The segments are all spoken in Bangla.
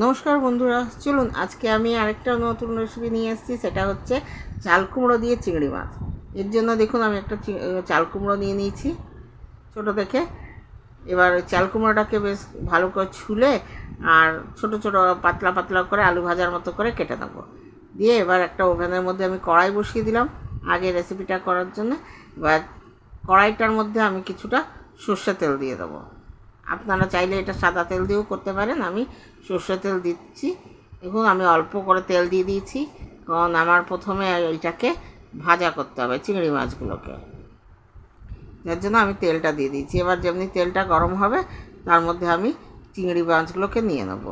নমস্কার বন্ধুরা, চলুন আজকে আমি আরেকটা নতুন রেসিপি নিয়ে এসেছি। সেটা হচ্ছে চাল কুমড়ো দিয়ে চিংড়ি মাছ। এর জন্য দেখুন আমি একটা চাল কুমড়ো নিয়ে নিয়েছি ছোটো দেখে। এবার চাল কুমড়োটাকে বেশ ভালো করে ছুলে আর ছোট ছোট পাতলা পাতলা করে আলু ভাজার মতো করে কেটে নেবো। দিয়ে এবার একটা ওভেনের মধ্যে আমি কড়াই বসিয়ে দিলাম আগে রেসিপিটা করার জন্য। এবার কড়াইটার মধ্যে আমি কিছুটা সর্ষে তেল দিয়ে দেবো। আপনারা চাইলে এটা সাদা তেল দিয়েও করতে পারেন, আমি সর্ষে তেল দিচ্ছি। দেখুন আমি অল্প করে তেল দিয়ে দিয়েছি, কারণ আমার প্রথমে এইটাকে ভাজা করতে হবে চিংড়ি মাছগুলোকে, যার জন্য আমি তেলটা দিয়ে দিয়েছি। এবার যেমনি তেলটা গরম হবে তার মধ্যে আমি চিংড়ি মাছগুলোকে নিয়ে নেব।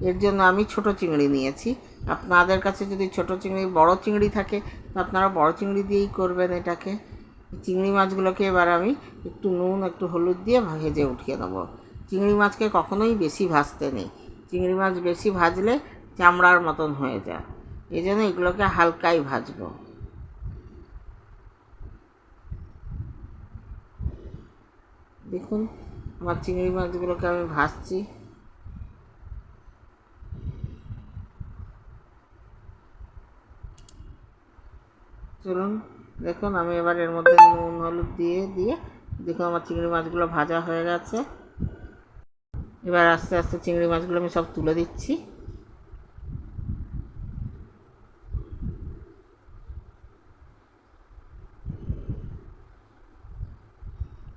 এর জন্য আমি ছোট চিংড়ি নিয়েছি। আপনাদের কাছে যদি ছোট চিংড়ি বড় চিংড়ি থাকে তো আপনারা বড় চিংড়ি দিয়েই করবেন এটাকে। চিংড়ি মাছগুলোকে এবার আমি একটু নুন একটু হলুদ দিয়ে ভেজে উঠিয়ে নেবো। চিংড়ি মাছকে কখনোই বেশি ভাজতে নেই, চিংড়ি মাছ বেশি ভাজলে চামড়ার মতন হয়ে যায়। এই জন্য এগুলোকে হালকাই ভাজবো। দেখুন আমার চিংড়ি মাছগুলোকে আমি ভাজছি। চলুন দেখুন আমি এবার এর মধ্যে নুন হলুদ দিয়ে দিয়ে দেখুন আমার চিংড়ি মাছগুলো ভাজা হয়ে গেছে। এবার আস্তে আস্তে চিংড়ি মাছগুলো আমি সব তুলে দিচ্ছি।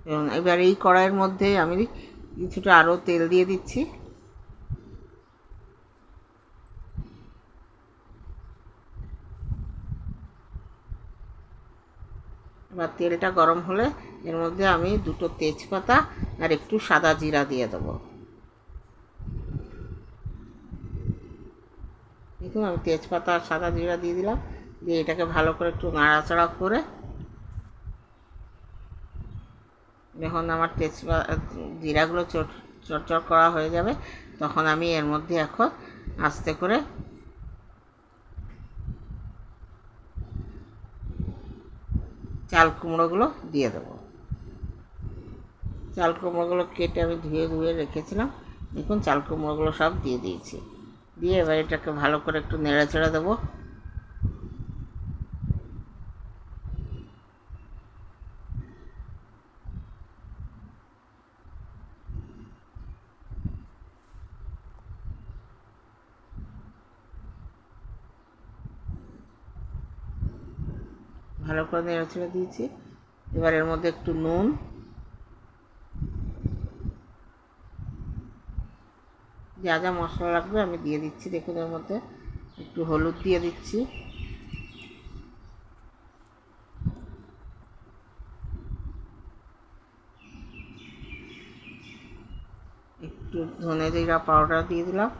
এবং এবার এই কড়াইয়ের মধ্যে আমি কিছুটা আরও তেল দিয়ে দিচ্ছি। এবার তেলটা গরম হলে এর মধ্যে আমি দুটো তেজপাতা আর একটু সাদা জিরা দিয়ে দেবো। দেখুন আমি তেজপাতা আর সাদা জিরা দিয়ে দিলাম, দিয়ে এটাকে ভালো করে একটু নাড়াচাড়া করে যখন আমার তেজপাতা জিরাগুলো চটচট করা হয়ে যাবে তখন আমি এর মধ্যে এখন আস্তে করে চাল কুমড়োগুলো দিয়ে দেবো। চাল কুমড়োগুলো কেটে আমি ধুয়ে ধুয়ে রেখেছিলাম। দেখুন চাল কুমড়োগুলো সব দিয়ে দিয়েছি। দিয়ে এবার এটাকে ভালো করে একটু নেড়ে চেড়ে দেবো। ভালো করে নেড়ে ছেড়ে দিয়েছি। এবার এর মধ্যে একটু নুন, যা যা মশলা লাগবে আমি দিয়ে দিচ্ছি। দেখুন এর মধ্যে একটু হলুদ দিয়ে দিচ্ছি, একটু ধনে জিরা পাউডার দিয়ে দিলাম,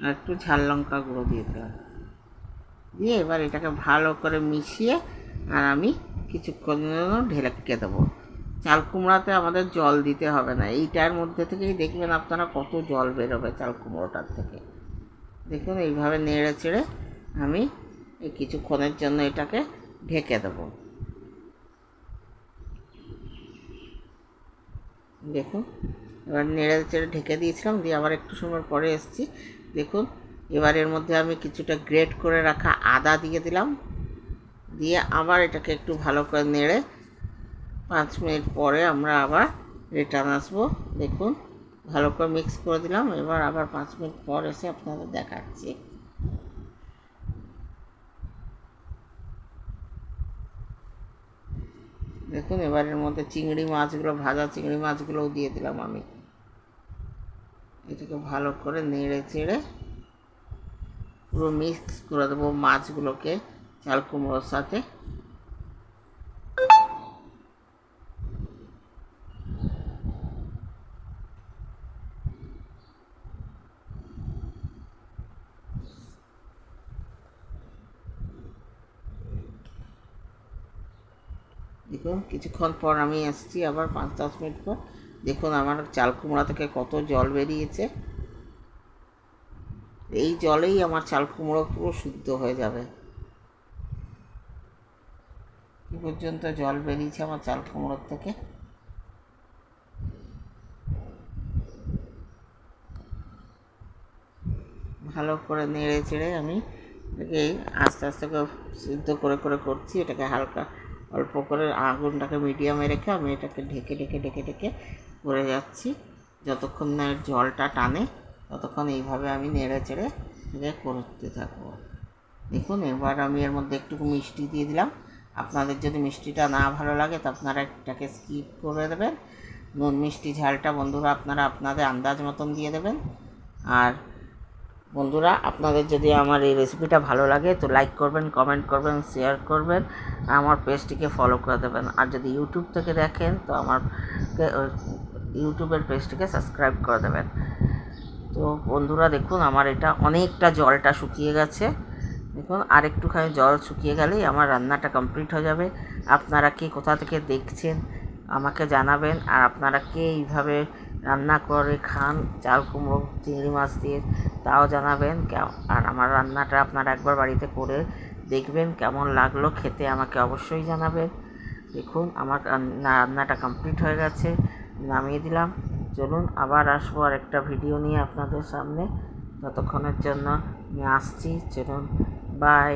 আর একটু ঝাল লঙ্কা গুঁড়ো দিয়ে দিলাম। দিয়ে এবার এটাকে ভালো করে মিশিয়ে আর আমি কিছুক্ষণের জন্য ঢেকে দেবো। চাল কুমড়াতে আমাদের জল দিতে হবে না, এইটার মধ্যে থেকেই দেখবেন আপনারা কত জল বেরোবে চাল কুমড়োটার থেকে। দেখুন এইভাবে নেড়ে চেড়ে আমি এই কিছুক্ষণের জন্য এটাকে ঢেকে দেবো। দেখুন এবার নেড়ে চেড়ে ঢেকে দিয়েছিলাম, দিয়ে আবার একটু সময় পরে এসেছি। দেখুন এবার এর মধ্যে আমি কিছুটা গ্রেট করে রাখা আদা দিয়ে দিলাম, দিয়ে আবার এটাকে একটু ভালো করে নেড়ে 5 মিনিট পরে আমরা আবার রিটার্ন আসবো। দেখুন ভালো করে মিক্স করে দিলাম। এবার আবার 5 মিনিট পর এসে আপনাদের দেখাচ্ছি। দেখুন এবার এর মধ্যে চিংড়ি মাছগুলো ভাজা চিংড়ি মাছগুলোও দিয়ে দিলাম আমি। এটাকে ভালো করে নেড়ে চেড়ে পুরো মিক্স করে দেবো মাছগুলোকে চাল কুমড়োর সাথে। দেখুন কিছুক্ষণ পর আমি আসছি আবার 5-10 মিনিট পর। দেখুন আমার চাল কুমড়া থেকে কত জল বেরিয়েছে। এই জলেই আমার চাল কুমড়ো পুরো সিদ্ধ হয়ে যাবে। পর্যন্ত জল বেরিয়েছে আমার চাল কুমড়োর থেকে। ভালো করে নেড়ে চেড়ে আমি এটাকে আস্তে আস্তে করে সিদ্ধ করে করে করছি। এটাকে হালকা অল্প করে আগুনটাকে মিডিয়ামে রেখে আমি এটাকে ঢেকে ঢেকে ঢেকে ঢেকে করে যাচ্ছি। যতক্ষণ না এর জলটা টানে ততক্ষণ এইভাবে আমি নেড়ে চেড়ে এটাকে করতে থাকবো। দেখুন এবার আমি এর মধ্যে একটু মিষ্টি দিয়ে দিলাম। আপনাদের যদি মিষ্টিটা না ভালো লাগে তো আপনারা এটাকে স্কিপ করে দেবেন। নুন মিষ্টি ঝালটা বন্ধুরা আপনারা আপনাদের আন্দাজ মতন দিয়ে দেবেন। আর বন্ধুরা আপনাদের যদি আমার এই রেসিপিটা ভালো লাগে তো লাইক করবেন, কমেন্ট করবেন, শেয়ার করবেন, আমার পেজটিকে ফলো করে দেবেন। আর যদি ইউটিউব থেকে দেখেন তো আমার ইউটিউবের পেজটিকে সাবস্ক্রাইব করে দেবেন। তো বন্ধুরা দেখুন আমার এটা অনেকটা জলটা শুকিয়ে গেছে। দেখুন আর একটুখানি জল শুকিয়ে গেলেই আমার রান্নাটা কমপ্লিট হয়ে যাবে। আপনারা কে কোথা থেকে দেখছেন আমাকে জানাবেন। আর আপনারা কে এইভাবে রান্না করে খান চাল কুমড়ো চিংড়ি মাছ দিয়ে তাও জানাবেন। আর আমার রান্নাটা আপনারা একবার বাড়িতে করে দেখবেন, কেমন লাগলো খেতে আমাকে অবশ্যই জানাবেন। দেখুন আমার রান্নাটা কমপ্লিট হয়ে গেছে, নামিয়ে দিলাম। চলুন আবার আসবো আর একটা ভিডিও নিয়ে আপনাদের সামনে। ততক্ষণের জন্য আমি আসছি, চলুন বাই।